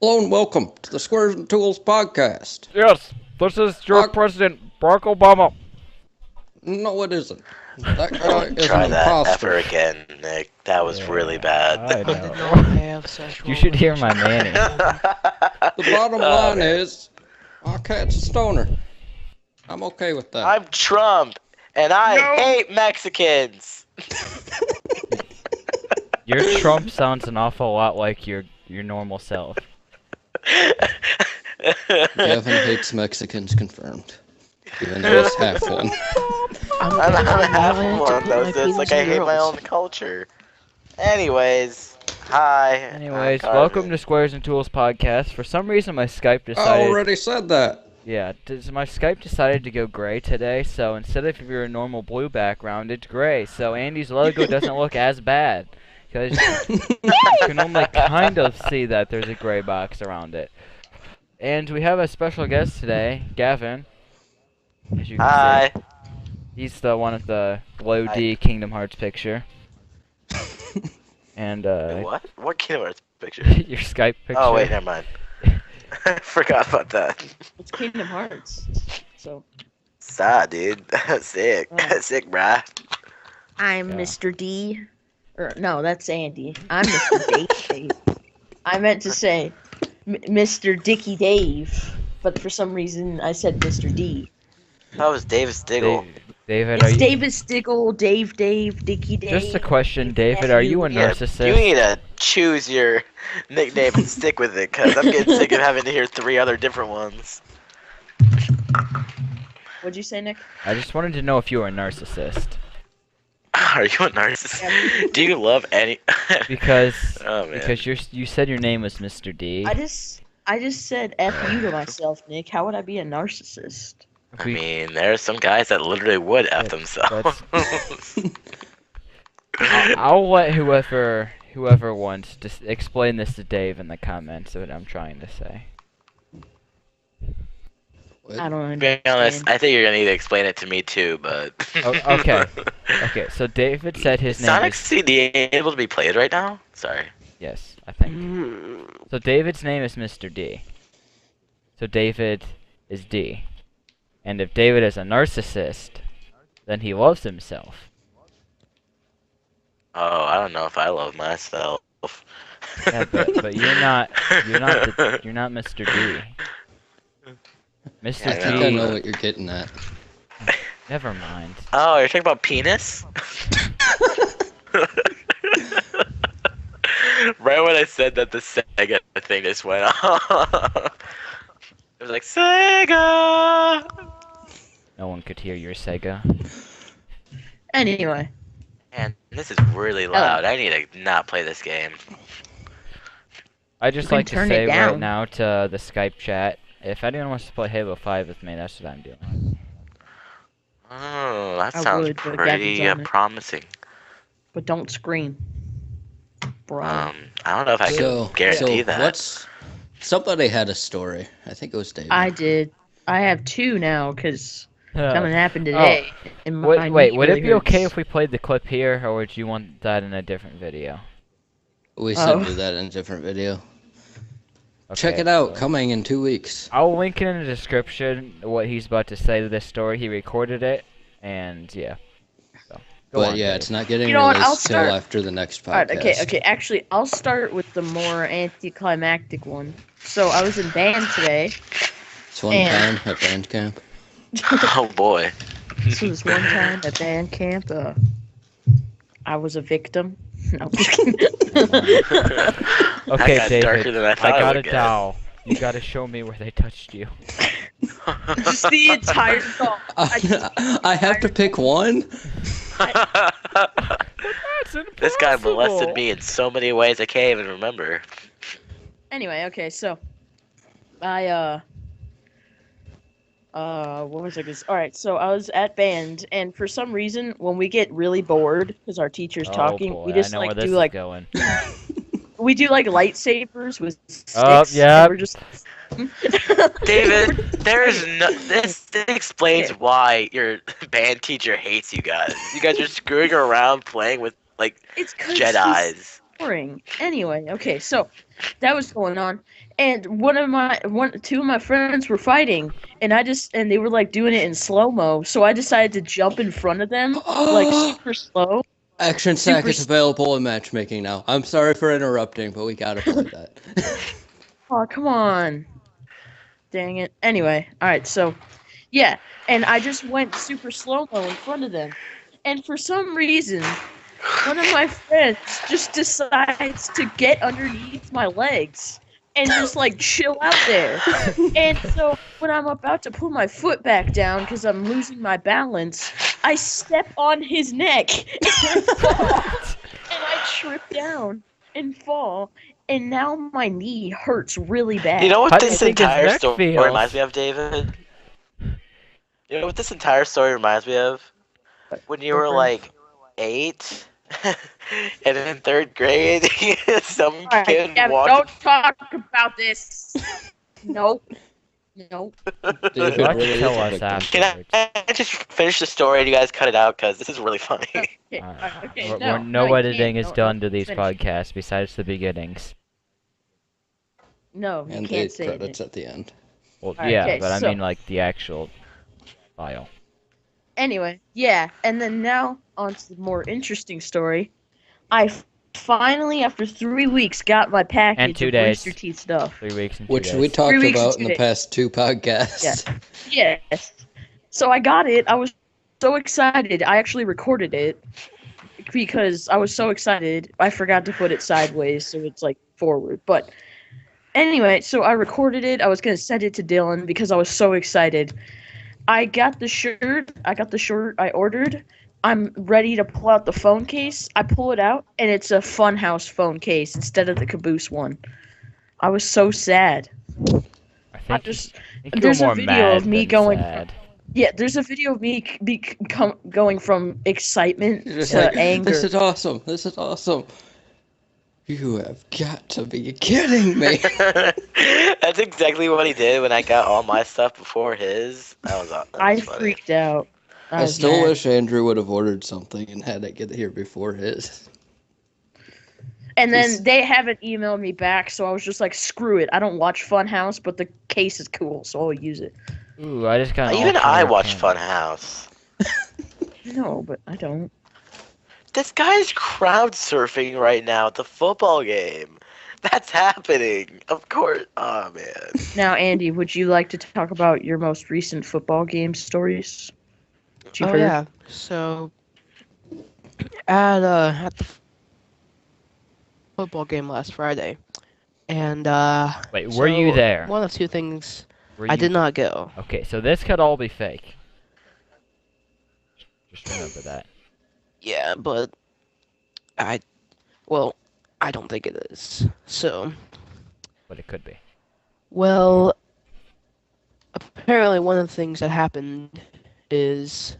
Hello and welcome to the Squares and Tools podcast. Yes, this is your President, Barack Obama. No, it isn't. That guy Don't is try an that imposter. ever again, Nick. That was really bad. I I did know. not have sexual You should hear my Manny. The bottom Oh, line man. is, our cat's a stoner. I'm okay with that. I'm Trump, and I hate Mexicans. Your Trump sounds an awful lot like your normal self. Gavin hates Mexicans confirmed. Even though he's half one. I'm not half one though, so it's like I hate my own culture. Anyways, hi. Anyways, welcome to Squares and Tools podcast. For some reason, my Skype I decided. already said that. Yeah, my Skype decided to go gray today. So instead of your normal blue background, it's gray. So Andy's logo doesn't look as bad because you can only kind of see that there's a gray box around it. And we have a special guest today, Gavin. As you can Hi. see. He's the one with the low Hi. D Kingdom Hearts picture. And What? What Kingdom Hearts picture? your Skype picture. Oh wait, never mind. I forgot about that. It's Kingdom Hearts. So Sad, dude. Sick. Oh. Sick, bruh. I'm Yeah. Mr. D. Or no, that's Andy. I'm Mr. Dave. I meant to say Mr. Dicky Dave, but for some reason I said Mr. D. That was Davis Diggle. David, are It's you? Davis Diggle, Dave, Dicky Dave. Just a question, David. Are you a Yeah, narcissist? you need to choose your nickname and stick with it, cause I'm getting sick of having to hear 3 other different ones. What'd you say, Nick? I just wanted to know if you were a narcissist. Are you a narcissist? Do you love any? Because Oh man. because you said your name was Mr. D. I just said F you to myself, Nick. How would I be a narcissist? I mean, there are some guys that literally would F Yeah, themselves. I'll let whoever wants to explain this to Dave in the comments. What I'm trying to say. I don't To be understand. honest, I think you're gonna need to explain it to me too, but. Oh, okay. Okay, so David said his name Sonic is CD able to be played right now? Sorry. yes, I think. So David's name is Mr. D. So David is D. And if David is a narcissist, then he loves himself. Oh, I don't know if I love myself. Yeah, but you're not Mr. D. Mr. Yeah, I think I D. know what you're getting at. Never mind. Oh, you're talking about penis? Right when I said that, the Sega thing just went off. It was like, Sega! No one could hear your Sega. Anyway, Man, this is really loud. I need to not play this game. I just You can like to turn it say right down. now to the Skype chat, if anyone wants to play Halo 5 with me, that's what I'm doing. Oh, that I sounds would, but pretty Gavin's on it. promising. but don't scream, bro. I don't know if I So, can guarantee that. what's... Somebody had a story. I think it was David. I did. I have 2 now because something Uh, happened today. And my wait, knee would really it be okay hurts. if we played the clip here, or would you want that in a different video? We said Oh. do that in a different video. Okay, Check it out, so- coming in 2 weeks. I'll link it in the description what he's about to say to this story. He recorded it, and yeah. So, go But on, yeah, Dave. it's not getting You know what, I'll released till start- after the next podcast. Alright, okay. Actually, I'll start with the more anticlimactic one. So I was in band today. It's one And- time at band camp. Oh boy. So this one time at band camp, I was a victim. No, I'm just kidding. Okay, got David, darker than I thought it got would a get. dowel. You gotta show me where they touched you. Just the entire song. I have to pick one? That's This guy impossible. molested me in so many ways I can't even remember. Anyway, okay, so I what was I gonna say? Alright, so I was at band, and for some reason, when we get really bored because our teacher's talking, oh boy, we just I know where like this do is like going. we do like lightsabers with sticks. Oh, yeah. And we're just David, there's no. This explains Okay. why your band teacher hates you guys. You guys are screwing around playing with like It's 'cause he's Jedi's. boring. Anyway, okay, so that was going on, and two of my friends were fighting, and they were like doing it in slow-mo, so I decided to jump in front of them, like super slow. Action sack is available in matchmaking now. I'm sorry for interrupting, but we gotta play that. Oh, come on. Dang it. Anyway, alright, so, yeah, and I just went super slow-mo in front of them. And for some reason, one of my friends just decides to get underneath my legs and just, like, chill out there. And so, when I'm about to put my foot back down because I'm losing my balance, I step on his neck and I trip down and fall. And now my knee hurts really bad. You know what How do you this think his entire neck story feels? reminds me of, David? You know what this entire story reminds me of? When you were like 8, and in 3rd grade, some Alright, kid Gavin, walked. don't talk about this. Nope. Nope. David You'll have really to is tell a us victim. afterwards. Can I just finish the story and you guys cut it out? Because this is really funny. Okay, Alright. okay, No no, you editing can't. is No, done no, to these finish. podcasts besides the beginnings. No, you And the can't say credits it. at the end. Well, Alright, yeah, okay, but I so- mean like the actual file. Anyway, yeah, and then now on to the more interesting story. I finally, after 3 weeks, got my package And 2 of days. Rooster Teeth stuff. 3 weeks and 2 Which days. we talked 3 weeks and about 2 in the days. past 2 podcasts. Yes. So I got it. I was so excited. I actually recorded it because I was so excited. I forgot to put it sideways, so it's like forward. But anyway, so I recorded it. I was gonna send it to Dylan because I was so excited. I got the shirt. I ordered. I'm ready to pull out the phone case. I pull it out, and it's a Funhouse phone case instead of the Caboose one. I was so sad. I think, just- I think there's you're a more video mad of me than going sad. Yeah, there's a video of me going from excitement You're just to like, anger. this is awesome. This is awesome. You have got to be kidding me. That's exactly what he did when I got all my stuff before his. That was I funny. freaked out. I was still mad. wish Andrew would have ordered something and had it get here before his. And then they haven't emailed me back, so I was just like, screw it. I don't watch Funhouse, but the case is cool, so I'll use it. Ooh, I just got an Even I all-color watch camera. Funhouse. No, but I don't. This guy's crowd surfing right now at the football game. That's happening. Of course. Oh, man. Now, Andy, would you like to talk about your most recent football game stories? that you've Oh heard? yeah. So at the football game last Friday, and Wait, were you so there? One of two things. Were I you- did not go. Okay, so this could all be fake. Just remember that. Yeah, but I don't think it is. So, But it could be. well, apparently one of the things that happened is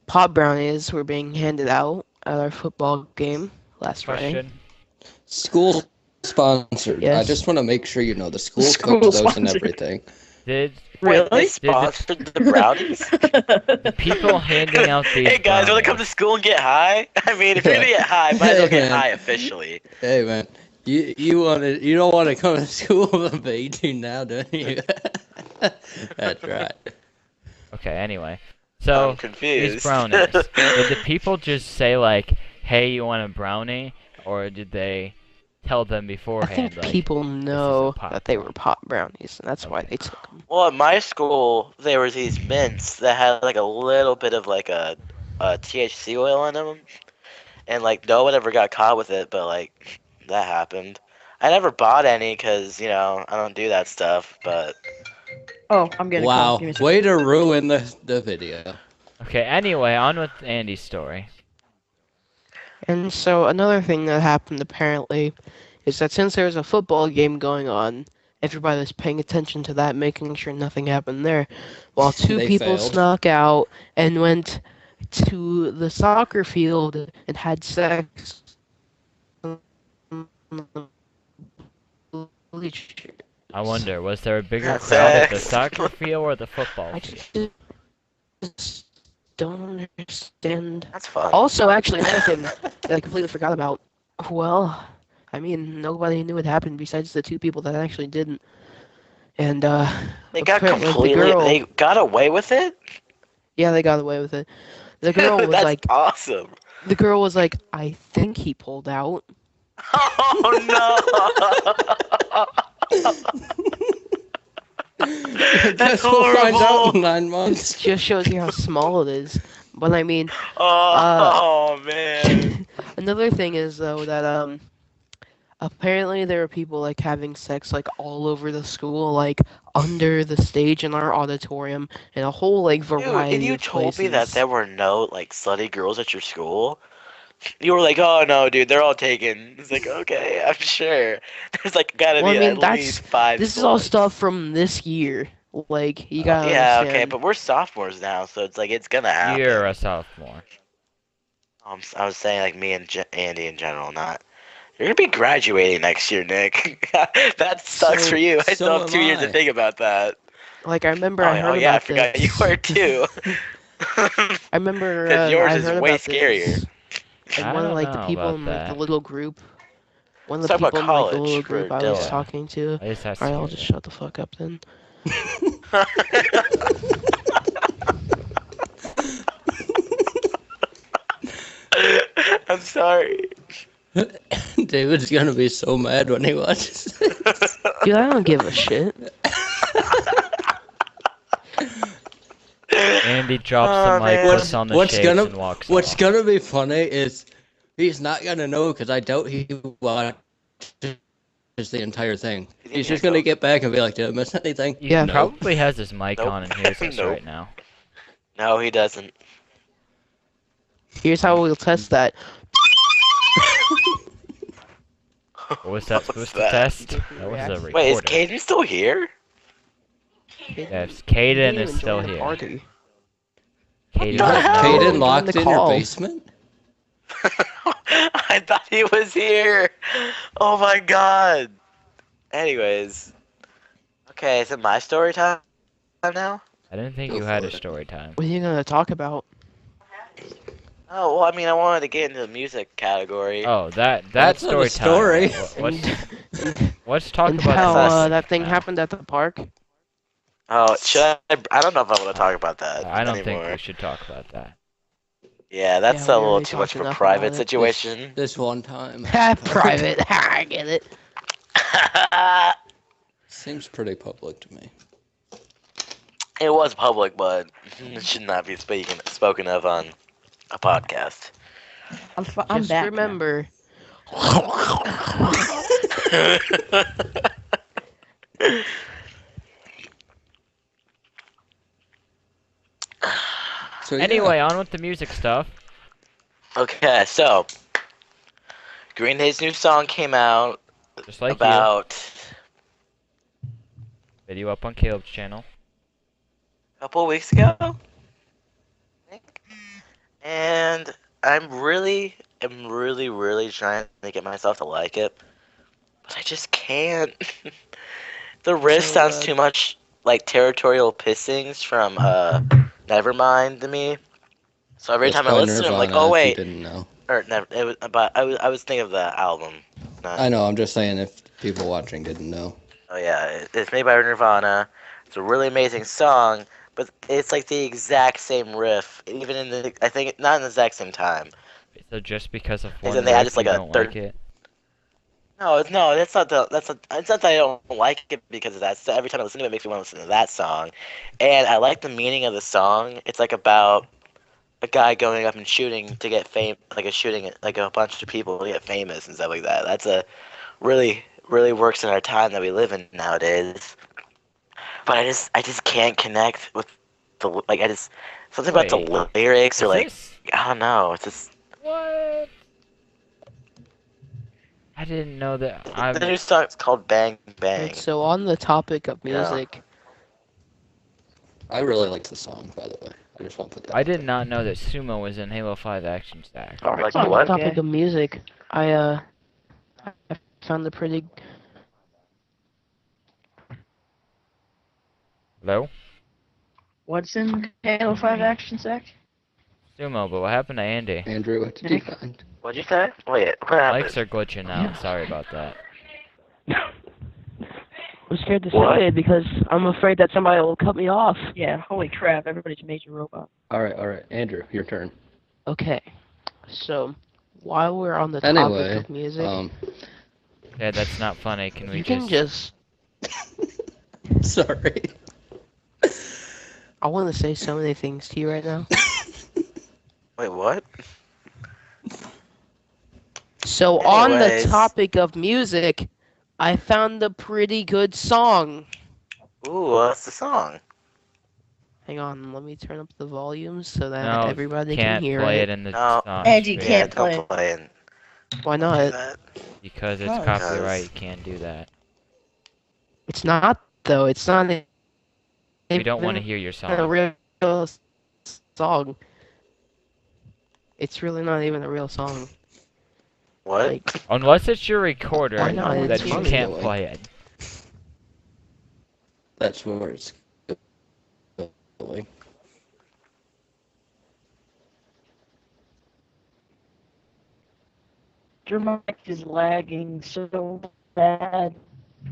pot brownies were being handed out at our football game last Friday. Question. School sponsored. I Yes. just want to make sure you know the school School cooks those and sponsored. everything. Did Wait, they Really? sponsored the brownies? the people handing out these Hey guys, wanna come to brownies- school and get high? I mean, if you're gonna get high, might as well get high officially. Hey man, you don't want to come to school of 18 now, do you? That's right. Okay, anyway. I'm So, confused. these brownies. Did the people just say, like, hey, you want a brownie? Or did they tell them I beforehand, think like, people know pot that they were brownie. pot brownies, and that's why Okay. they took them. Well, at my school, there was these mints that had like a little bit of like a THC oil in them, and like no one ever got caught with it, but like that happened. I never bought any because I don't do that stuff. But Oh, I'm getting a call. Wow, Give me a second. way to ruin the video. Okay, anyway, on with Andy's story. And so another thing that happened apparently is that since there was a football game going on, everybody was paying attention to that, making sure nothing happened there, while two They people failed. snuck out and went to the soccer field and had sex on the bleachers. I wonder, was there a bigger That's crowd at the sex. soccer field or the football I field? just don't understand. that's fun. Also, actually, another thing that I completely forgot about. Well, I mean, nobody knew it happened besides the two people that actually didn't. And They got apparently the completely. girl, They got away with it. yeah, they got away with it. The girl Dude, was that's like, awesome. I think he pulled out. Oh no! That's Guess we'll find out horrible. in 9 months. It just shows you how small it is. But I mean, uh, Oh man. another thing is though that apparently there are people like having sex like all over the school, like under the stage in our auditorium, and a whole like Dude, if variety you of told me that places. there were no like slutty girls at your school, you were like, "Oh no, dude, they're all taken." It's like, okay, I'm sure. There's like gotta Well, I be mean at least that's five this is all sluts. stuff from this year. Like you gotta Yeah, okay, understand. but we're sophomores now, so it's like it's gonna You're a happen. sophomore. I was saying like me and Andy in general, not. You're gonna be graduating next year, Nick. That sucks for you. I still So have am 2 years to I. think about that. Like I remember Oh, I oh heard yeah, I about forgot you this. were too. I remember Because yours I is heard way about scarier. this, and I one of don't like the know people about in like the that. little group, one of Let's the talk about people in like the college little for group I was Dylan. Yeah. talking to. I just have Alright, I'll to just shut the fuck up then. I'm sorry. David's gonna be so mad when he watches this. Dude, I don't give a shit. Andy drops the Oh, mic, man. puts on the What's shakes, gonna and walks What's off. gonna be funny is he's not gonna know because I doubt he watches the entire thing. He's just gonna get back and be like, "Did I miss anything?" He Yeah. No. probably has his mic Nope. on and hears us Nope. right now. No, he doesn't. Here's how we'll test that. What was that What's supposed to that? test? Different That was a reactions. recorder. Wait, is Caden still here? Yes, He Caden didn't is even still join the here. party. Caden You the have has hell? no. Caden Join locked the in your call. basement? I thought he was here. Oh my god. Anyways. Okay, is it my story time now? I didn't think Go you had for a it. story time. What are you gonna talk about? Oh, well, I mean, I wanted to get into the music category. Oh, that That's not a story time. story. Let's talk And about how That's us. that thing now. happened at the park. Oh, should I don't know if I want to talk about that I don't anymore. think we should talk about that. Yeah, that's Yeah, a we little already too much talked of a enough private about it. situation. This one time. Private. I get it. Seems pretty public to me. It was public, but it should not be spoken of on a podcast. I'm Just back. remember. So yeah. Anyway, on with the music stuff. Okay, so Green Day's new song came out Just like about you. Video up on Caleb's channel. a couple weeks ago, I think. And I'm really trying to get myself to like it, but I just can't. The riff So, sounds too much like territorial pissings from Nevermind to me. So every That's time I by listen, I'm like, Nirvana, oh if you wait, didn't know. or never. It was, but I was thinking of the album. Not, I know, I'm just saying if people watching didn't know. oh yeah, it's made by Nirvana. It's a really amazing song, but it's like the exact same riff, even in the I think not in the exact same time. So just because of And one then they add riff, just like you a don't third. like it? No, that's not the. That's not. It's not that I don't like it because of that. So every time I listen to it, it makes me want to listen to that song, and I like the meaning of the song. It's like about a guy going up and shooting to get fame, like a shooting like a bunch of people to get famous and stuff like that. That's a really works in our time that we live in nowadays. But I just can't connect with the like I just something about Wait, the lyrics or is like this I don't know. It's just what? I didn't know that. the new song's called Bang Bang. right, so on the topic of Yeah. music, I really like the song, by the way. I just want to put that I out did there. not know that Sumo was in Halo 5 Action Stack. Like on the what? topic of music, I found a pretty. Hello? What's in Halo 5 Action Sack? Sumo, but what happened to Andy? Andrew, what did you find? What'd you say? Wait, what happened? Mics are glitching out. Sorry about that. I'm scared to What? say it because I'm afraid that somebody will cut me off. Yeah, holy crap, everybody's a major robot. All right, Andrew, your turn. Okay, so while we're on the Anyway, topic of music, Yeah, that's not funny. Can we you can just. Sorry. I want to say so many things to you right now. Wait, what? So on the Anyways. topic of music, I found a pretty good song. Ooh, what's the song? Hang on, let me turn up the volume so that no, everybody can can't hear play it. it in the No. song Andy stream can't play don't play it. Why Do not? that. because it's Because- copyright. You can't do that. It's not though. It's not. We don't want to even hear your a song. real song. It's really not even a real song. What? Like, Unless it's your recorder Why not? that It's you funny. can't play it. That's where it's going. Your mic is lagging so bad.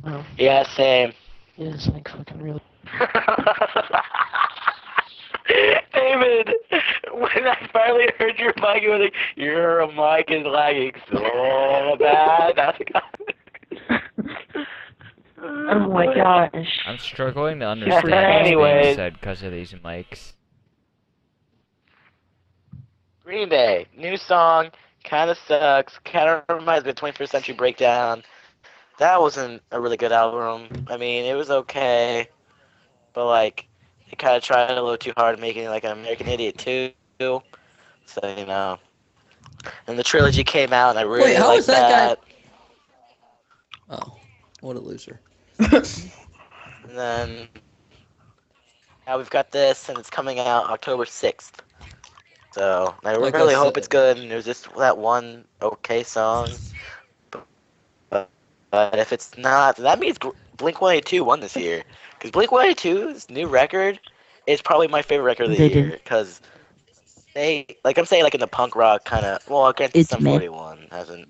oh, Yeah, same. yeah, it's like fucking really. David, when I finally heard your mic, it was like, your mic is lagging so bad. That's Oh my gosh. I'm struggling to understand what's Anyways. being said because of these mics. Green Day, new song, kind of sucks, kind of reminds me of 21st Century Breakdown. That wasn't a really good album. I mean, it was okay, but like, they kind of tried a little too hard making it like an American Idiot 2. So, you know. And the trilogy came out, and I really Wait, how liked is that that. Oh, what a loser. And then, now we've got this, and it's coming out October 6th. So, I Like I really hope said- it's good, and there's just that one okay song. But if it's not, that means Blink-182 won this year. Because Blink-182's new record is probably my favorite record of the They year. did. Because they, like I'm saying, like in the punk rock kind of, well, granted, It's Sum meh. 41 hasn't.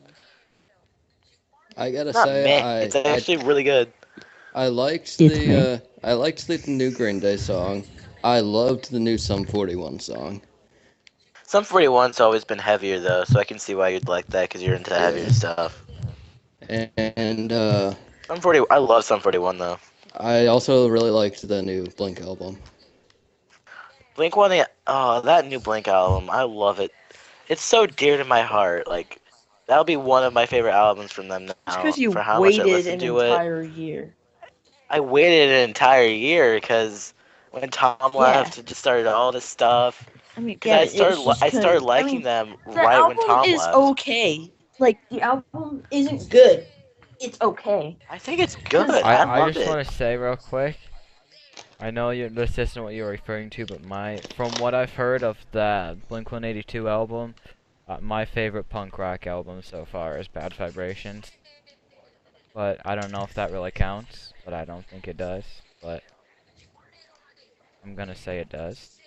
I gotta Not say, meh, it's actually really good. I liked It's the new Green Day song. I loved the new Sum 41 song. Sum 41's always been heavier, though, so I can see why you'd like that, because you're into heavier Yeah. stuff. And Sum 40, I love Sum 41, though. I also really liked the new Blink album. Blink-182, oh, that new Blink album, I love it. It's so dear to my heart, like, that'll be one of my favorite albums from them now. Just because you for how much I waited listen an to it. entire year. I waited an entire year because when Tom Yeah. left, it just started all this stuff. I mean, Because Gavin, I started liking them right when Tom is left. okay. Like, the album isn't good. It's okay. I think it's good. I I love just it. want to say real quick. I know this isn't what you're referring to, but from what I've heard of the Blink-182 album, my favorite punk rock album so far is Bad Vibrations. But I don't know if that really counts, but I don't think it does. But I'm gonna say it does.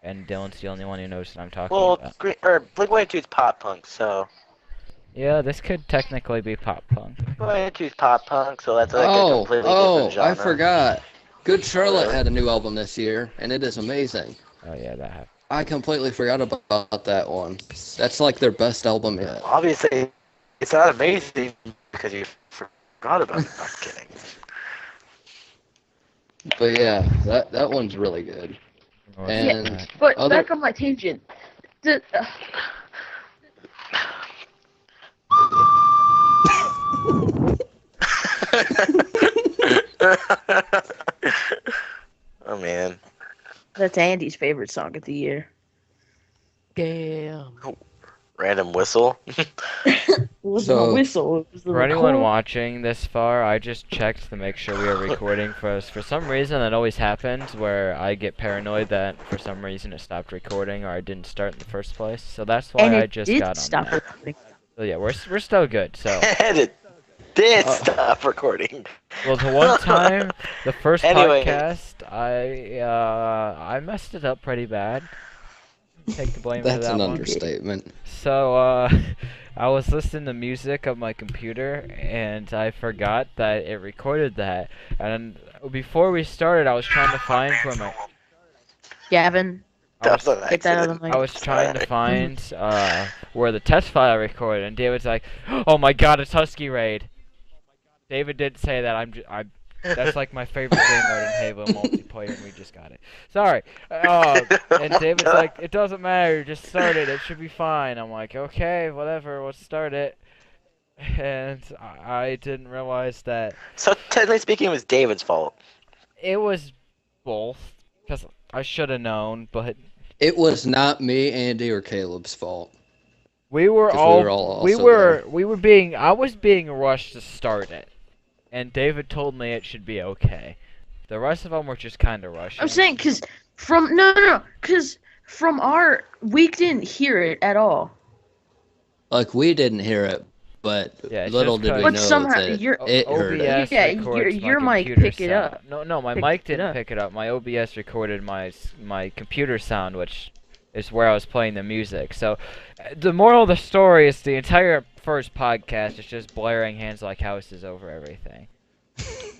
And Dylan's the only one who knows what I'm talking Well, about. Blink-182 is pop punk, so Yeah, this could technically be pop punk. Blink-182 is pop punk, so that's like a completely different genre. I forgot. Good Charlotte Really? had a new album this year, and it is amazing. Oh yeah, that happened. I completely forgot about that one. That's like their best album yet. Obviously, it's not amazing because you forgot about it. I'm kidding. But yeah, that one's really good. And But other- back on my tangent. Oh man. That's Andy's favorite song of the year. Damn. Random whistle. It wasn't So- a whistle. It was the For anyone record. watching this far, I just checked to make sure we are recording first. For some reason, that always happens where I get paranoid that for some reason it stopped recording or I didn't start in the first place. So that's why And I it just did got on stop that. recording. So yeah, we're still good. So And it did stop recording. well, the one time, the first Anyway. podcast, I messed it up pretty bad. Take the blame for That's that an one. understatement. So, I was listening to music on my computer, and I forgot that it recorded that. And before we started, I was trying to find where my Gavin, I was That was an get that out of accident. my. I was trying to Sorry. find where the test file recorded, and David's like, "Oh my God, it's Husky Raid." David did say that. I'm. That's like my favorite game mode in Halo multiplayer, and we just got it. Sorry. And David's like, "It doesn't matter. Just start it. It should be fine." I'm like, "Okay, whatever. Let's start it." And I didn't realize that So technically speaking, it was David's fault. it was both, because I should have known, but It was not me, Andy, or Caleb's fault. we were 'Cause all we were all we also were there. we were being I was being rushed to start it, and David told me it should be okay. The rest of them were just kind of rushing. I'm saying because because from we didn't hear it at all. Like, we didn't hear it, but Yeah, it's little just did we 'cause- know But somehow that your it heard it. OBS Yeah, records your my mic computer picked it sound. up. No, my Picked mic it didn't up. pick it up. My OBS recorded my computer sound, which is where I was playing the music. So, the moral of the story is the entire first podcast is just blaring "Hands Like Houses" over everything.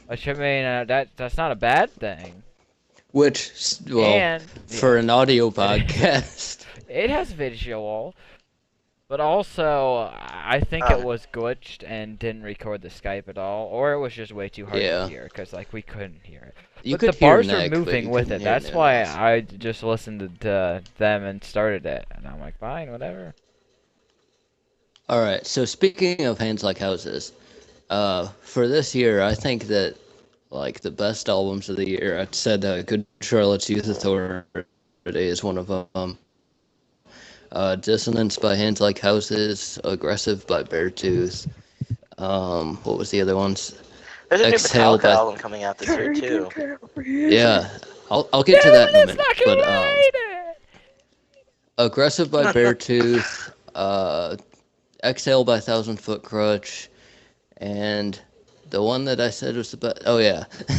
Which, I mean, that's not a bad thing. Which, well, And for an audio podcast. it has visual, but also I think it was glitched and didn't record the Skype at all, or it was just way too hard Yeah. to hear because like we couldn't hear it. You But could the hear bars Nick, are but moving you with couldn't it. hear That's anyone why else. I just listened to them and started it, and I'm like, fine, whatever. Alright, so speaking of Hands Like Houses, for this year, I think that, like, the best albums of the year, I said Good Charlotte's Youth Authority is one of them. Dissonance by Hands Like Houses, Aggressive by Beartooth. What was the other ones? There's a new Exhale Metallica by- album coming out this year too. Yeah, I'll get to that in a minute. But Lady! Aggressive by Beartooth, Exhale by Thousand Foot Crutch, and the one that I said was the best. Oh yeah, I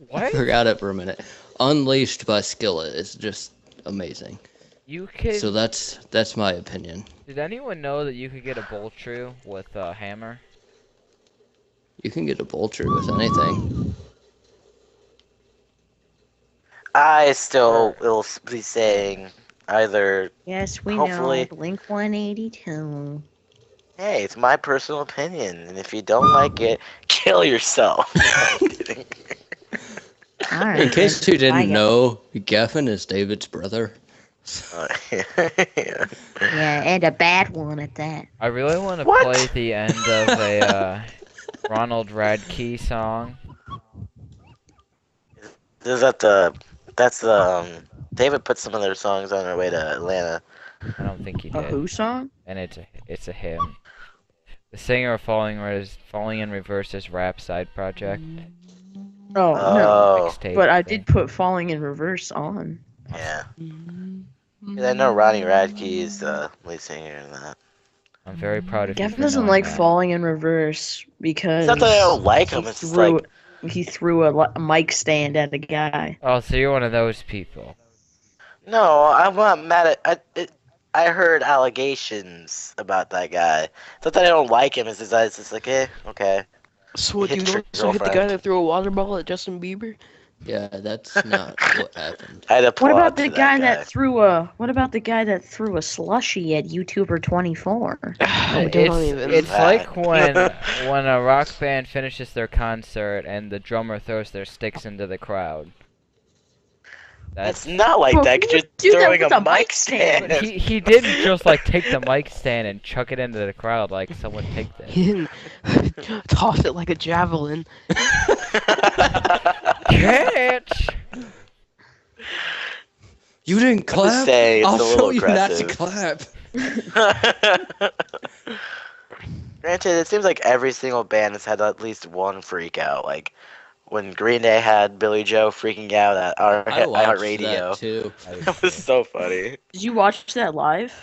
What? forgot it for a minute. Unleashed by Skillet is just amazing. You could. So that's my opinion. Did anyone know that you could get a Boltru with a hammer? You can get a Bolter with anything. I still will be saying either, Yes, we Hopefully- know. Blink 182. hey, it's my personal opinion, and if you don't like it, kill yourself. No, I'm kidding. All right. In case you I didn't got- know, Gavin is David's brother. Yeah. Yeah, and a bad one at that. I really want to What? play the end of a Ronald Radke song. Is that that's David put some of their songs on their way to Atlanta. I don't think he A did, Who song? and it's a hymn. The singer of Falling in Reverse's rap side project. Oh, no. Oh, Mixtape But I thing. did put Falling in Reverse on. yeah. 'Cause I know Ronnie Radke is the lead singer in that. I'm very proud of you. Gavin for doesn't knowing like that. Falling in Reverse because It's not that I don't like him. It's just like he threw a mic stand at a guy. Oh, so you're one of those people. no, I'm not mad at. I heard allegations about that guy. It's not that I don't like him. It's just like, okay. So what, Hit you your also hit the guy girlfriend. that threw a water ball at Justin Bieber? Yeah, that's not what happened. I had to What applaud about to the that guy that threw a slushy at YouTuber 24? Oh, don't even. It's that. like when a rock band finishes their concert and the drummer throws their sticks into the crowd. It's That's not like Bro, that. who 'Cause would do you're that throwing with a a mic mic stand. But he didn't just like take the mic stand and chuck it into the crowd like someone take this. He didn't toss it like a javelin. Catch! You didn't I'm clap? just saying, it's I'll a show little you not to aggressive. clap. Granted, it seems like every single band has had at least one freak out. Like when Green Day had Billy Joe freaking out at our I watched radio. that too. That was so funny. Did you watch that live?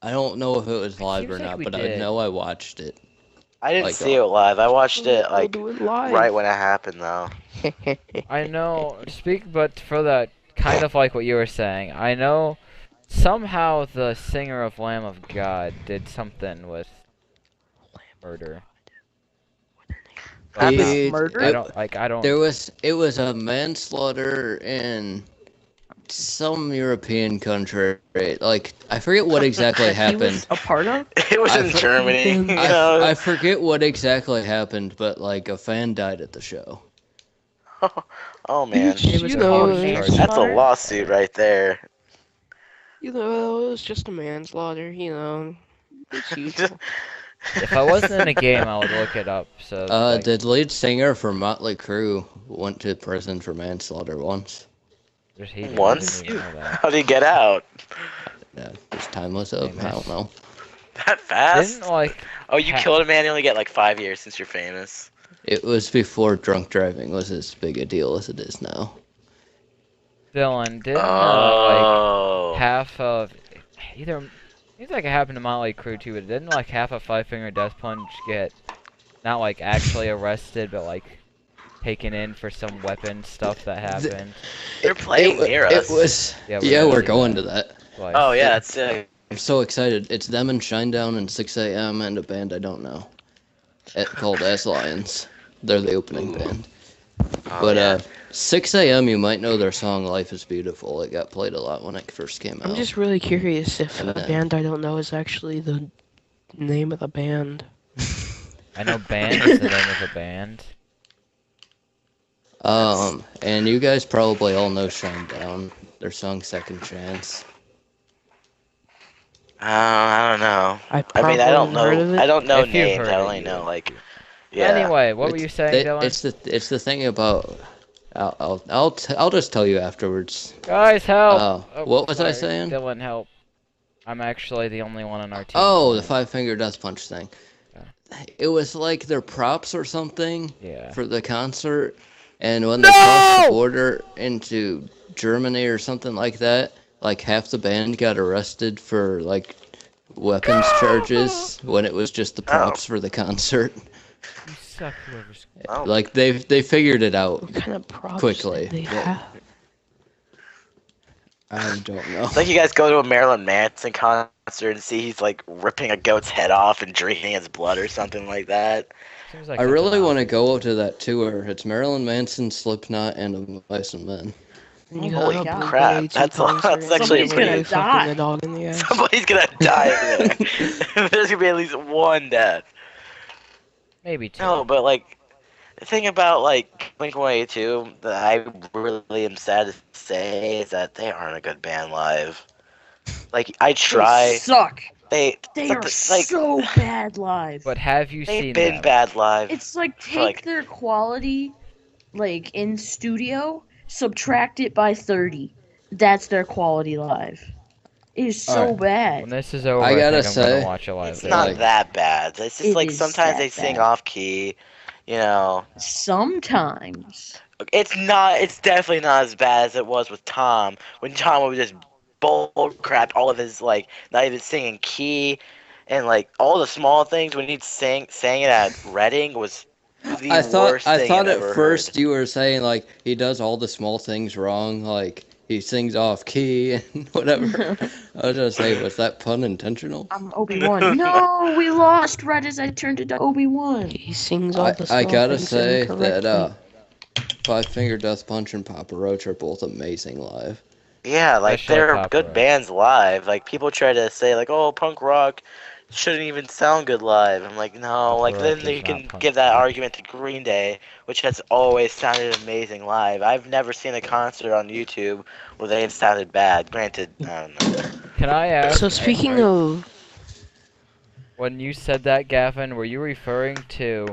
I don't know if it was live seems or like not, we but I did. know I watched it. I didn't Like, see it live. I watched it We'll like do it live. right when it happened though. I know, but for the kind of like what you were saying, I know Somehow the singer of Lamb of God did something with murder. But With not, He, murder? I it, don't like. I there don't. was it was a manslaughter in some European country. Like I forget what exactly That he was happened. a part of? It was I in for- Germany, you Philippines. know. I forget what exactly happened, but like a fan died at the show. Oh man, It's, It was you There know, are it's, charges that's a manslaughter? lawsuit right there. you know, it was just a manslaughter. It's Just, usual. If I wasn't in a game, I would look it up. So like, The lead singer for Motley Crue went to prison for manslaughter once. there's he did. I didn't once? even know that. How do you get out? Yeah, his time was up. I don't Famous. know. That fast? Didn't like. Oh, you killed a man, you only get like 5 years since you're famous. It was before drunk driving was as big a deal as it is now. Dylan didn't like Oh. half of either. Seems like it happened to Motley Crue too, but didn't like half of Five Finger Death Punch get not like actually arrested, but like taken in for some weapon stuff that happened? They're playing near It us. was. Yeah, Yeah, gotta we're see going that to that. twice. Oh yeah, that's sick. I'm so excited. It's them and Shinedown and 6 a.m. and a band I don't know. Called As Lions. They're the opening Ooh. band. Oh, But yeah. 6 a.m. you might know their song "Life Is Beautiful." It got played a lot when it first came out. I'm just really curious if And a then- band I don't know is actually the name of the band. I know band is the name of a band. And you guys probably all know Shinedown. Their song "Second Chance." I don't know. I I probably mean, I don't haven't heard know. of it. I don't know If you've names. heard I it, only you know would. like, yeah. Anyway, what were you saying, Dylan? It's the thing about. I'll just tell you afterwards. Guys, help! What was I sorry. saying? Dylan, help! I'm actually the only one on our team. Oh, the tonight. Five Finger Death Punch thing. Yeah. It was like their props or something Yeah. for the concert, and when they crossed the border into Germany or something like that, like half the band got arrested for like weapons charges when it was just the props for the concert. You suck, whoever's. Oh. Like they figured it out. What kind of props Quickly. did they Yeah. have? I don't know. It's like you guys go to a Marilyn Manson concert and see he's like ripping a goat's head off and drinking its blood or something like that. Seems like I something really want to Ozzy go would do. to that tour. It's Marilyn Manson, Slipknot, and Mice and Men. And you Holy got a crap, Blink-182 that's concert actually and Somebody's you're gonna really fucking die. the dog in the ass. Somebody's gonna die there. There's gonna be at least one death. Maybe two. No, but like the thing about like Blink-182 that I really am sad to say is that they aren't a good band live. Like I They try, suck. they They are like so bad live. But have you they've seen been them? bad live. It's like for, take like- their quality, like in studio, subtract it by 30. That's their quality live. It is so Alright. bad. When this is over, I I gotta think I'm gonna say, watch a live. It's Yeah, not like- that bad. It's just It like is sometimes that they sing bad. off key, you know. Sometimes. It's not. It's definitely not as bad as it was with Tom when Tom would just bull crap all of his like not even singing key, and like all the small things when he'd sang it at Reading was the worst I thing thought I've at ever first heard. you were saying like he does all the small things wrong, like he sings off key and whatever. I was gonna say, was that pun intentional? I'm Obi-Wan. No, we lost right as I turned into Obi-Wan. He sings all the I small gotta things say incorrectly. that Five Finger Death Punch and Papa Roach are both amazing live. Yeah, like Especially they're Papa good Roach. bands live. Like people try to say like, oh, punk rock shouldn't even sound good live. I'm like, no. Papa Like Roach then you is can not punk give that rock. argument to Green Day, which has always sounded amazing live. I've never seen a concert on YouTube where they have sounded bad. Granted, I don't know. Can I ask? So speaking of, when you said that, Gavin, were you referring to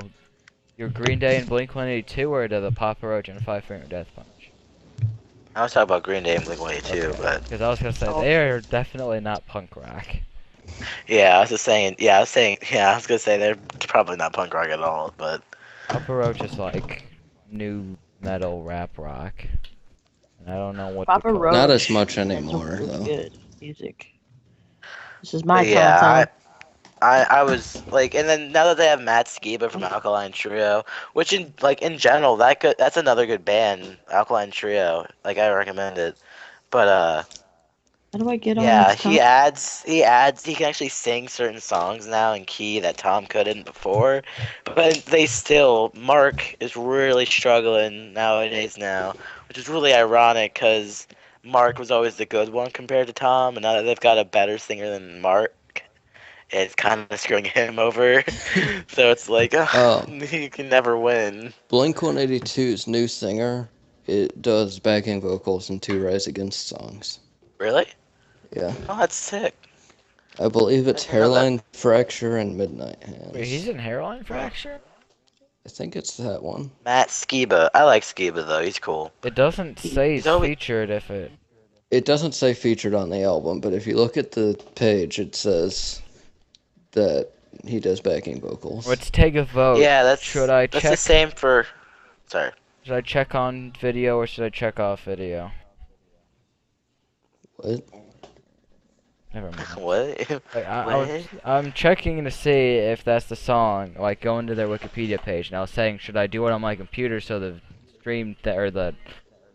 your Green Day and Blink-182, or to the Papa Roach and Five Finger Death Punch? I was talking about Green Day and Blink-182, Okay. but Because I was gonna say Oh. they are definitely not punk rock. yeah, I was just saying. Yeah, I was gonna say they're probably not punk rock at all. But Papa Roach is like new metal rap rock. And I don't know what Papa to call Roach. Not as much has some anymore, really though. Good music. This is my yeah, time. I was like, and then now that they have Matt Skiba from Alkaline Trio, which in general that's another good band, Alkaline Trio. Like I recommend it, but How do I get on Yeah, his he top? adds he can actually sing certain songs now in key that Tom couldn't before. But Mark is really struggling nowadays now, which is really ironic because Mark was always the good one compared to Tom, and now that they've got a better singer than Mark, it's kind of screwing him over. So it's like, you can never win. Blink-182's new singer, it does backing vocals in 2 Rise Against songs. Really? Yeah. Oh, that's sick. I believe I it's didn't know that. Hairline Fracture and Midnight Wait, he's Hands. in Hairline Huh. Fracture? I think it's that one. Matt Skiba. I like Skiba though. He's cool. It doesn't say He's he's always featured if it. It doesn't say featured on the album, but if you look at the page, it says that he does backing vocals. Let's take a vote. yeah. Should I That's the check? same for. Sorry. Should I check on video or should I check off video? What? Never mind. What? Like, What? I'm checking to see if that's the song. Like going to their Wikipedia page, and I was saying, should I do it on my computer so the or the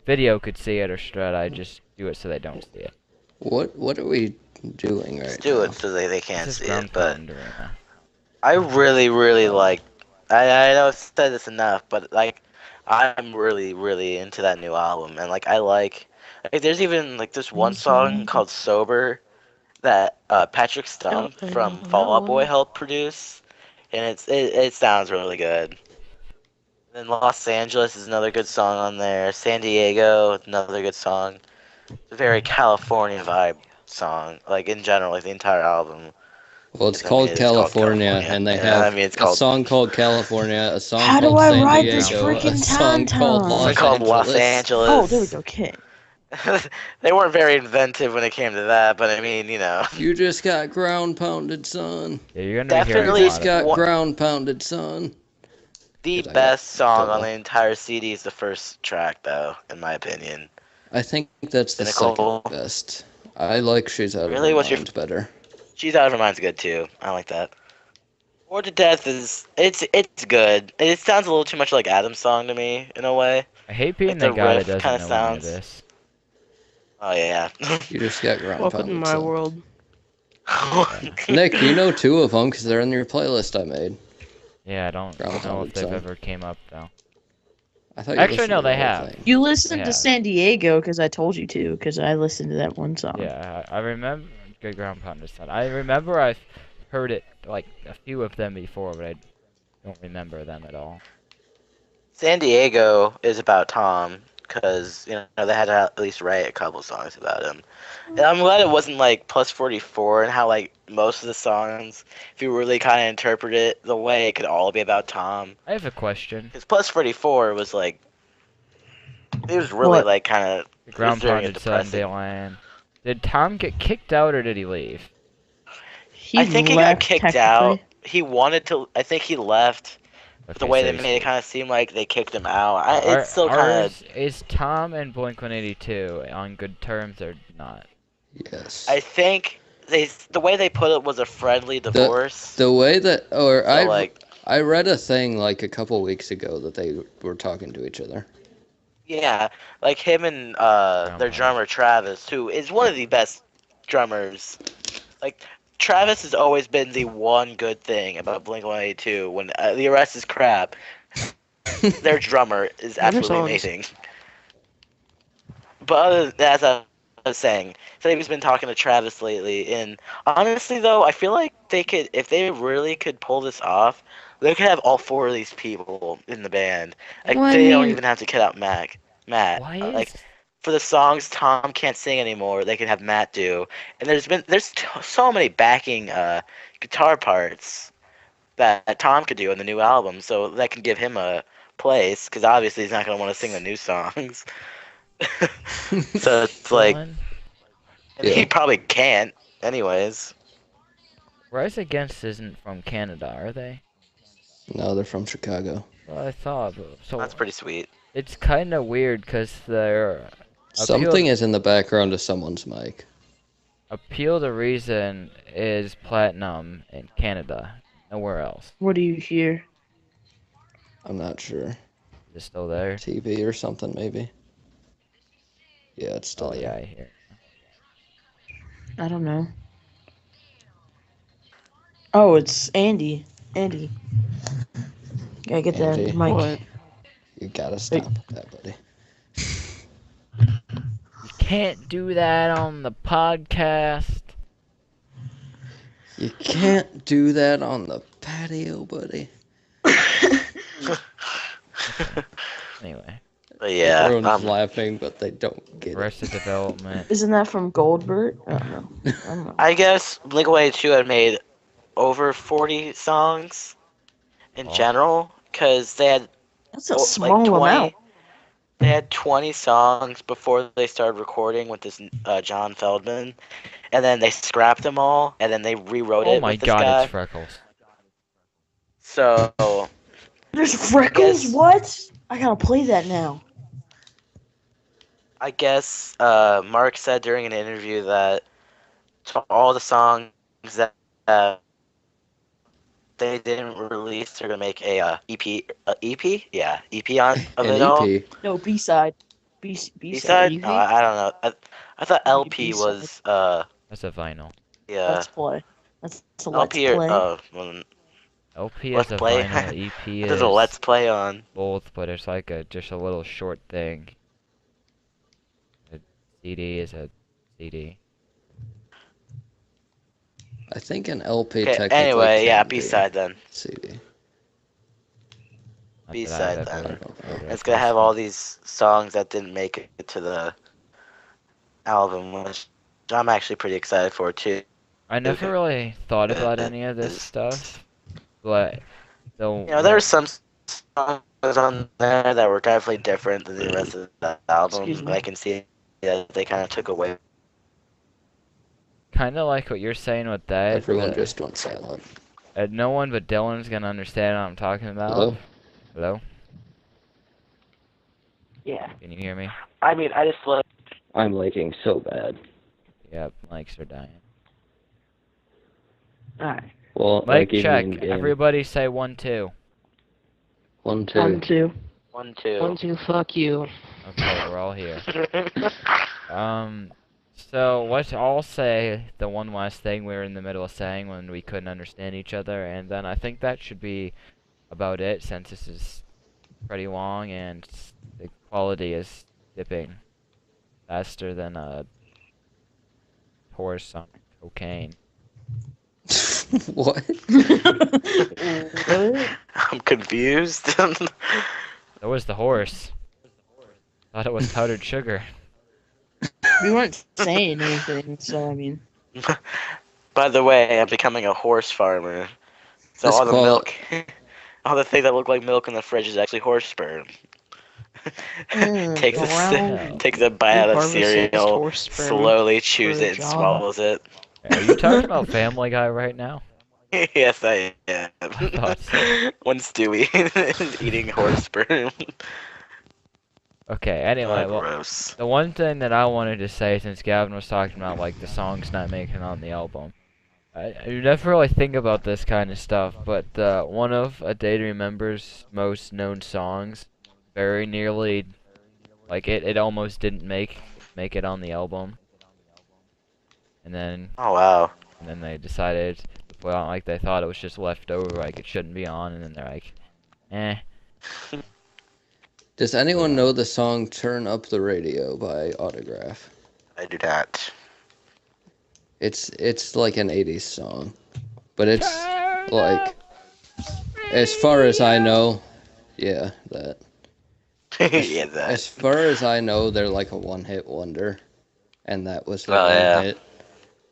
video could see it, or should I just do it so they don't see it? What are we doing Just right do now? it so they can't This is see ground it. But pound arena. I really Oh. like. I know I've said this enough, but like, I'm really into that new album, and like I like there's even like this one song called "Sober" that Patrick Stump Don't from know Fall that Out Boy one. helped produce, and it sounds really good. Then Los Angeles is another good song on there. San Diego, another good song. It's a very California vibe song, like in general, like the entire album. Well, it's 'Cause, I mean, called it is called California, California. and they Yeah, I have mean, it's a called song called California, a song How do called I San ride this Ground Diego, pound. a freaking song called tauntaun? it's Los called Los Angeles. Oh, there we Angeles. go. Okay. They weren't very inventive when it came to that, but I mean, You just got ground pounded, son. Yeah, you're gonna be hearing You a definitely just lot of. got one, ground pounded, son. the 'Cause I got best song on the double. entire CD is the first track, though, in my opinion. I think that's the second Cynical. best. I like She's Out of Her Really, what's your? Mind better. She's Out of Her Mind's good too. I like that. Bored to Death is it's good. It sounds a little too much like Adam's song to me in a way. I hate being Like the the guy that riff doesn't kind of know any of sounds. this. Oh yeah. You just got ground Welcome to pounded, my son. world. Nick, you know 2 of them because they're in your playlist I made. Yeah, I don't Ground know if pounded, they've son. ever came up though. I thought you Actually, listened no, to the they whole have. thing. You listened Yeah. to San Diego because I told you to, because I listened to that one song. Yeah, I remember Good Ground Pound is fun. I remember I've heard it like a few of them before, but I don't remember them at all. San Diego is about Tom because they had to at least write a couple songs about him. And I'm glad it wasn't like plus 44 and how like most of the songs, if you really kind of interpret it the way it could all be about Tom. I have a question. Because plus 44 was like it was really What? like kind of The Ground during a Pounded Son, depressing. Dylan. Did Tom get kicked out or did he leave? He I think he left, got kicked technically. out. He wanted to. I think he left. But the Okay, way so they he's made it leaving. kind of seem like they kicked him out. It's still kind of. Is Tom and Blink-182 on good terms or not? Yes. I think the way they put it was a friendly divorce. The way that, or So, I read a thing like a couple weeks ago that they were talking to each other. yeah, like him and their drummer Travis, who is one of the best drummers. Like Travis has always been the one good thing about Blink-182. When the rest is crap, their drummer is Other absolutely songs. amazing. But other than that, as I was saying, Sabi's been talking to Travis lately, and honestly though, I feel like they could, if they really could pull this off, they could have all 4 of these people in the band. Like Well, I they don't mean- even have to cut out Matt. Why Like is for the songs Tom can't sing anymore, they can have Matt do. And there's so many backing guitar parts that Tom could do on the new album, so that can give him a place, because obviously he's not gonna want to sing the new songs. So it's like, Dylan? and he Yeah. probably can't, anyways. Rise Against isn't from Canada, are they? No, they're from Chicago. Well, I thought, but so That's pretty sweet. it's kind of weird because their Something is in the background of someone's mic. appeal to reason is platinum in Canada, nowhere else. What do you hear? I'm not sure. Is it still there? TV or something, maybe. Yeah, it's still Oh there. yeah, I hear. I don't know. Oh, it's Andy. Andy. Gotta get that Andy, mic. What? you gotta stop with that, buddy. You can't do that on the podcast. You can't do that on the patio, buddy. Anyway, But yeah, Everyone's laughing, but they don't get it. Arrested Development. Isn't that from Goldberg? I don't know. I don't know. I guess Blink-182 had made over 40 songs in Oh. general, because they had That's a like small 20. amount. They had 20 songs before they started recording with this John Feldman, and then they scrapped them all, and then they rewrote Oh it my with this god, guy. it's Freckles. So There's Freckles? guess- What? I gotta play that now. I guess Mark said during an interview that to all the songs that they didn't release, they're gonna make a EP, yeah, EP of An it all. EP. No, B-side. B-side. B-side? EP? No, I don't know. I thought Maybe LP B-side. was That's a vinyl. yeah, Let's play. That's a let's LP or play. well, LP Let's is a Play? vinyl. EP there's a is Let's Play on. both, but it's like just a little short thing. A CD is a CD. I think an LP Okay, technically anyway, yeah, can be B-side then. CD. Not that B-side I've then. ever heard of It's gonna have this. all these songs that didn't make it to the album, which I'm actually pretty excited for too. I never really thought about any of this stuff, but You know, there's some songs on there that were definitely different than the rest of the album. Excuse me. But I can see that they kind of took away. kind of like what you're saying with that. Everyone but- just went silent. no one but Dylan's gonna understand what I'm talking about. Hello? Hello? Yeah. Can you hear me? I mean, I just like. I'm lagging so bad. Yep, mics are dying. Alright. Well, Mic like even check. in game. Everybody say 1, 2. 1, 2. 1, 2. 1, 2. 1, 2, fuck you. Okay, we're all here. So what I'll say, the one last thing we were in the middle of saying when we couldn't understand each other, and then I think that should be about it since this is pretty long and the quality is dipping faster than a horse on cocaine. What? I'm confused. That was the horse. Thought it was powdered sugar. We weren't saying anything, so I mean. By the way, I'm becoming a horse farmer. So This all the qual- milk, all the things that look like milk in the fridge is actually horse sperm. takes brown- takes a bite out of Harvest cereal, horse sperm slowly chews for a it and job. swallows it. Are you talking about Family Guy right now? Yes, I am. thought so. When Stewie is eating horse sperm. Okay, anyway, well, Gross. the one thing that I wanted to say, since Gavin was talking about like the songs not making it on the album, I never really think about this kind of stuff, but one of A Day to Remember's most known songs, very nearly, like it almost didn't make it on the album, and then Oh wow. they decided to put it on like they thought it was just left over, like it shouldn't be on, and then they're like, eh. Does anyone know the song Turn Up the Radio by Autograph? I do not. It's like an 80s song. But it's like, as far as I know, yeah, that. Yeah, that. As far as I know, they're like a one-hit wonder. And that was the Oh, one yeah. hit.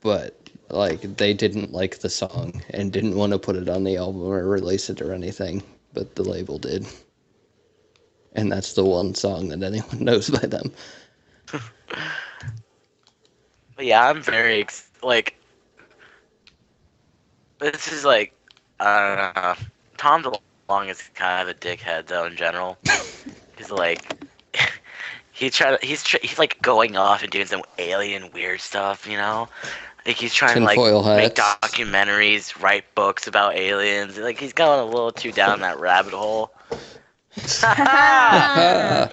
But, like, they didn't like the song and didn't want to put it on the album or release it or anything. But the label did. And that's the one song that anyone knows by them. But yeah, I'm very like. This is like, I don't know. Tom DeLonge is kind of a dickhead though in general. He's like, he's like going off and doing some alien weird stuff, you know. Like he's trying to Tinfoil like make hats. documentaries, write books about aliens. Like he's going a little too down that rabbit hole. Ah.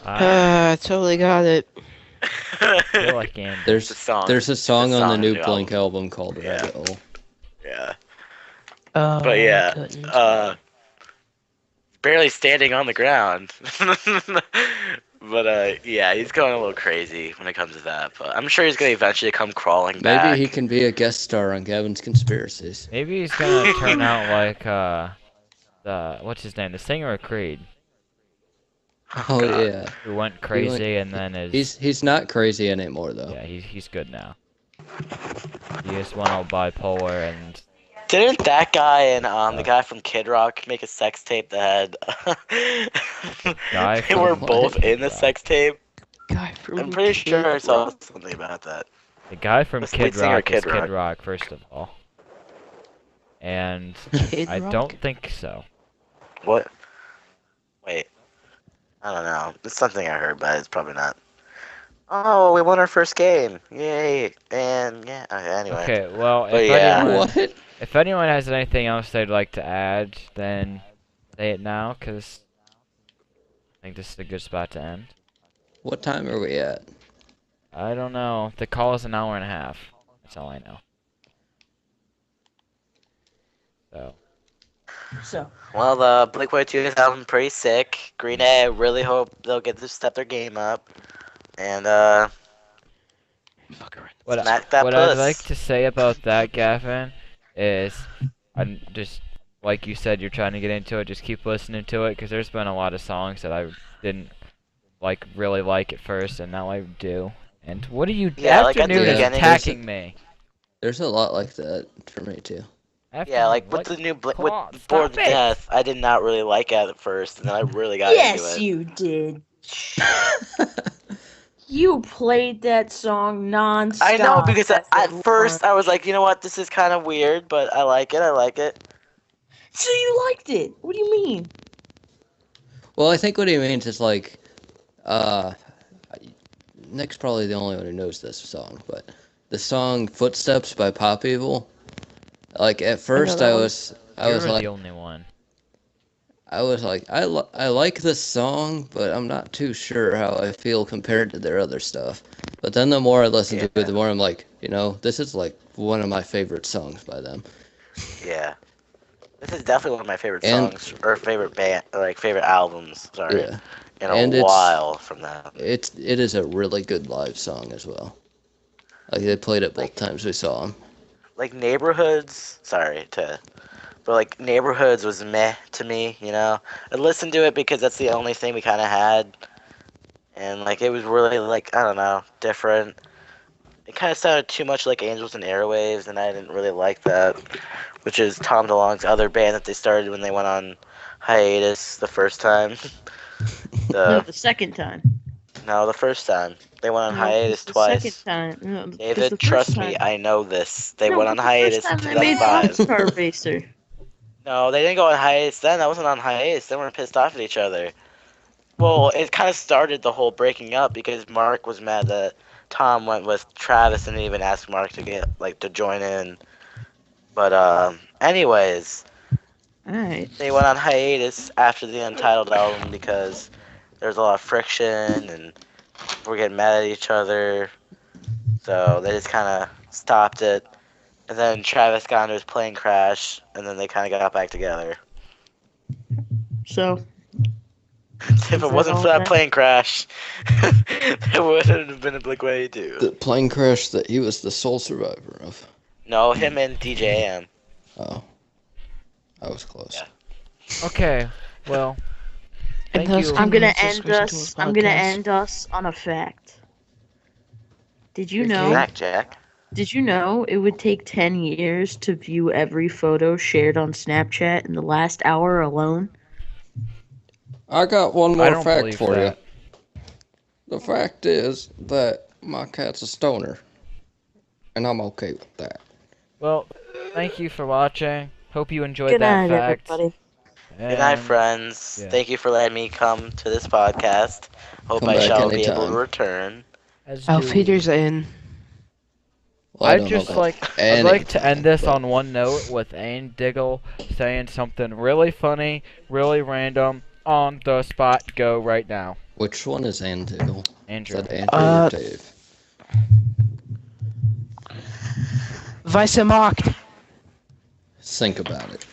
I totally got it. I feel like Andy. There's The song. there's a song The on the song new new Blink album. album called Yeah. Rabbit Hole. Yeah. Oh, But I yeah, couldn't. barely standing on the ground. But yeah, he's going a little crazy when it comes to that. But I'm sure he's gonna eventually come crawling Maybe back. he can be a guest star on Gavin's Conspiracies. Maybe he's gonna turn out like the what's his name, the singer of Creed, Oh God. yeah. who went He crazy went- and then is He's not crazy anymore though. yeah, he's good now. He just went all bipolar and Didn't that guy and the guy from Kid Rock make a sex tape that had? guy They from were what? both in Kid the Rock. sex tape. Guy from I'm pretty Kid sure I saw Rock. something about that. The guy from The Kid lead singer of Rock is Kid Kid Rock. Rock, first of all. And Kid I Rock? don't think so. What? Wait. I don't know. It's something I heard, but it's probably not. Oh, we won our first game! Yay! And yeah. Okay, anyway. Okay, well, But yeah. What? if anyone has anything else they'd like to add, then say it now, because I think this is a good spot to end. What time are we at? I don't know. The call is an hour and a half. That's all I know. So, So, Well, the Blink-182 album pretty sick. Green Day, I really hope they'll get to step their game up. And Fuck around. smack that what puss. I'd like to say about that, Gavin, is I'm just like you said, you're trying to get into it. Just keep listening to it, because there's been a lot of songs that I didn't really like at first, and now I do. And what are you? Yeah, like, at Afternoon the is beginning, attacking me. There's a lot like that for me too. Yeah, like with What? the new Come on, with stop Bored to it. Death, I did not really like it at first, and then I really got into yes, it. you did. You played that song non-stop. I know, because as at it first run. I was like, you know what, this is kind of weird, but I like it. I like it. So you liked it? What do you mean? Well, I think what he means is like, uh, Nick's probably the only one who knows this song, but the song "Footsteps" by Pop Evil. Like at first, that I one. was You're like, the only one. I like this song, but I'm not too sure how I feel compared to their other stuff. But then the more I listen to it, the more I'm like, this is like one of my favorite songs by them. Yeah, this is definitely one of my favorite And- songs or favorite band, like favorite albums. Sorry, Yeah, in and a it's- while from that. it is a really good live song as well. Like they played it both times we saw them. Like Neighborhoods. But like Neighborhoods was meh to me. I listened to it because that's the only thing we kind of had, and like it was really like, I don't know, different. It kind of sounded too much like Angels and Airwaves, and I didn't really like that, which is Tom DeLonge's other band that they started when they went on hiatus the first time. No, the second time. No, the first time. They went on No, hiatus the twice. Second time. No, 'cause the David, first trust me, time- I know this. They No, went but on the hiatus first in time they made 2005. Rockstar Racer. No, they didn't go on hiatus then. That wasn't on hiatus. They weren't pissed off at each other. Well, it kind of started the whole breaking up because Mark was mad that Tom went with Travis and even asked Mark to join in. But anyways, Alright. they went on hiatus after the Untitled album because there was a lot of friction and we're getting mad at each other. So they just kind of stopped it. And then Travis got into his plane crash, and then they kind of got back together. So, If it that wasn't all for that then? plane crash, it wouldn't have been a Blink-182. The plane crash that he was the sole survivor of. No, him and DJM. Oh, I was close. Yeah. Okay, well, And thank thus you. I'm gonna Just end listen to us. our I'm gonna podcast. end us on a fact. Did you Okay. know? Zach, Jack. Did you know it would take 10 years to view every photo shared on Snapchat in the last hour alone? I got one I more don't fact believe for that. you. The fact is that my cat's a stoner, and I'm okay with that. Well, thank you for watching. Hope you enjoyed Good that night, fact. everybody. Good night, And friends. yeah. Thank you for letting me come to this podcast. Hope Come I back shall be able anytime. to return. as Auf do we. Wiedersehen. Well, I I'd don't know just about I'd like to anytime, end this but- on one note with Ann Diggle saying something really funny, really random, on the spot, go right now. Which one is Andrew? Is Andrew. that Andrew or Dave? Weisse Markt. Think about it.